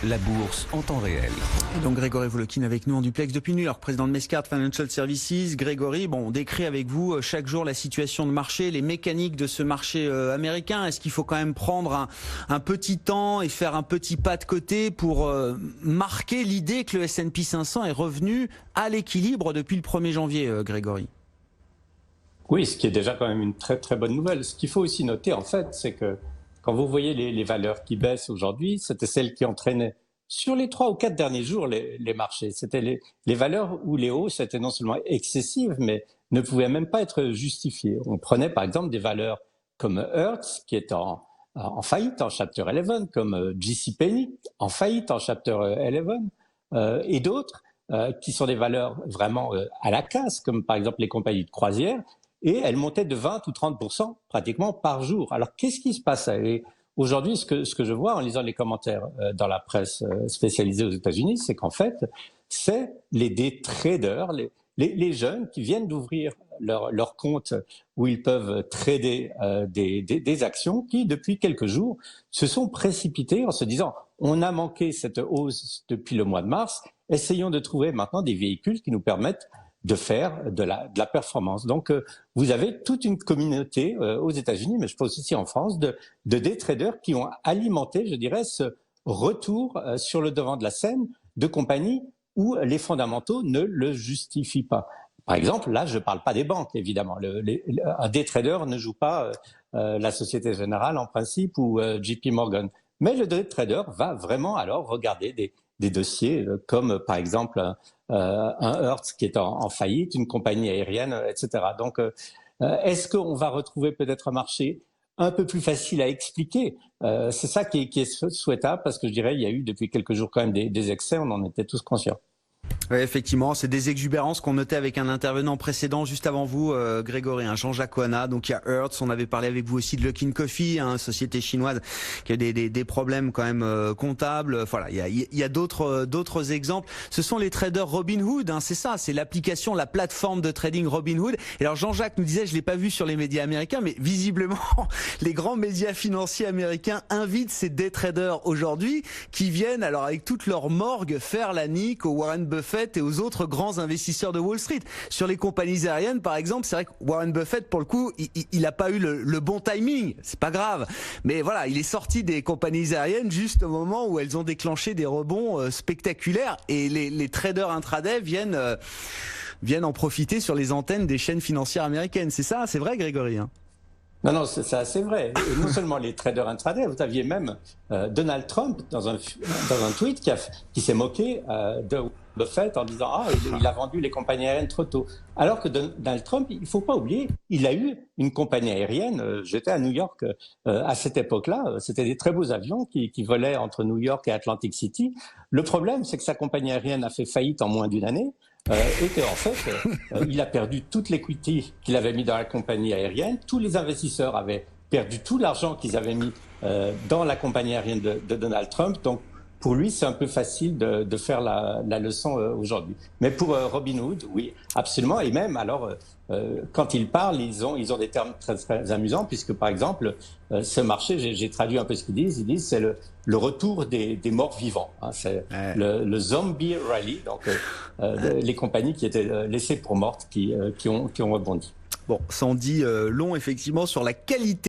la bourse en temps réel. Et donc Grégory Volokin avec nous en duplex depuis New York, président de Mescart Financial Services. Grégory, on décrit avec vous chaque jour la situation de marché, les mécaniques de ce marché américain. Est-ce qu'il faut quand même prendre un petit temps et faire un petit pas de côté pour marquer l'idée que le S&P 500 est revenu à l'équilibre depuis le 1er janvier, Grégory? Oui, ce qui est déjà quand même une très très bonne nouvelle. Ce qu'il faut aussi noter en fait, c'est que quand vous voyez les valeurs qui baissent aujourd'hui, c'était celles qui entraînaient sur les 3 ou 4 derniers jours les marchés. C'était les valeurs où les hausses étaient non seulement excessives, mais ne pouvaient même pas être justifiées. On prenait par exemple des valeurs comme Hertz, qui est en faillite en Chapter 11, comme JCPenney, en faillite en Chapter 11, et d'autres qui sont des valeurs vraiment à la casse, comme par exemple les compagnies de croisière, et elles montaient de 20 ou 30% pratiquement par jour. Alors qu'est-ce qui se passe? Et aujourd'hui, ce que je vois en lisant les commentaires dans la presse spécialisée aux États-Unis, c'est qu'en fait, c'est les day traders, les jeunes qui viennent d'ouvrir leur compte où ils peuvent trader des actions, qui depuis quelques jours se sont précipités en se disant on a manqué cette hausse depuis le mois de mars, essayons de trouver maintenant des véhicules qui nous permettent de faire de la performance. Donc, vous avez toute une communauté aux États-Unis, mais je pense aussi en France, de day traders qui ont alimenté, je dirais, ce retour sur le devant de la scène de compagnies où les fondamentaux ne le justifient pas. Par exemple, là, je ne parle pas des banques, évidemment. Un day trader ne joue pas la Société Générale en principe ou JP Morgan. Mais le day trader va vraiment alors regarder des dossiers comme par exemple un Hertz qui est en faillite, une compagnie aérienne, etc. Donc, est-ce qu'on va retrouver peut-être un marché un peu plus facile à expliquer? C'est ça qui est souhaitable, parce que je dirais il y a eu depuis quelques jours quand même des excès, on en était tous conscients. Oui, effectivement, c'est des exubérances qu'on notait avec un intervenant précédent juste avant vous, Grégory, Jean-Jacques Oana. Donc il y a Hertz, on avait parlé avec vous aussi de Luckin Coffee, société chinoise qui a des problèmes quand même comptables. Voilà, il y a d'autres exemples. Ce sont les traders Robinhood, c'est ça, c'est l'application, la plateforme de trading Robinhood. Et alors Jean-Jacques nous disait, je l'ai pas vu sur les médias américains, mais visiblement les grands médias financiers américains invitent ces day traders aujourd'hui qui viennent alors avec toute leur morgue faire la nique au Warren Buffett et aux autres grands investisseurs de Wall Street. Sur les compagnies aériennes, par exemple, c'est vrai que Warren Buffett, pour le coup, il a pas eu le bon timing. C'est pas grave. Mais voilà, il est sorti des compagnies aériennes juste au moment où elles ont déclenché des rebonds spectaculaires. Et les traders intraday viennent en profiter sur les antennes des chaînes financières américaines. C'est ça? C'est vrai, Grégory? Non, c'est vrai. Et non seulement les traders intraday, vous aviez même Donald Trump dans un tweet qui s'est moqué de Buffett en disant il a vendu les compagnies aériennes trop tôt. Alors que Donald Trump, il faut pas oublier, il a eu une compagnie aérienne. J'étais à New York à cette époque-là. C'était des très beaux avions qui volaient entre New York et Atlantic City. Le problème, c'est que sa compagnie aérienne a fait faillite en moins d'une année. Et qu'en fait, il a perdu toute l'equity qu'il avait mis dans la compagnie aérienne. Tous les investisseurs avaient perdu tout l'argent qu'ils avaient mis dans la compagnie aérienne de Donald Trump. Donc, pour lui, c'est un peu facile de faire la leçon aujourd'hui. Mais pour Robinhood, oui, absolument. Et même, alors, quand ils parlent, ils ont des termes très, très amusants, puisque, par exemple, ce marché, j'ai traduit un peu ce qu'ils disent. Ils disent c'est le retour des morts vivants. C'est le zombie rally, donc les compagnies qui étaient laissées pour mortes qui ont rebondi. Bon, ça en dit long, effectivement, sur la qualité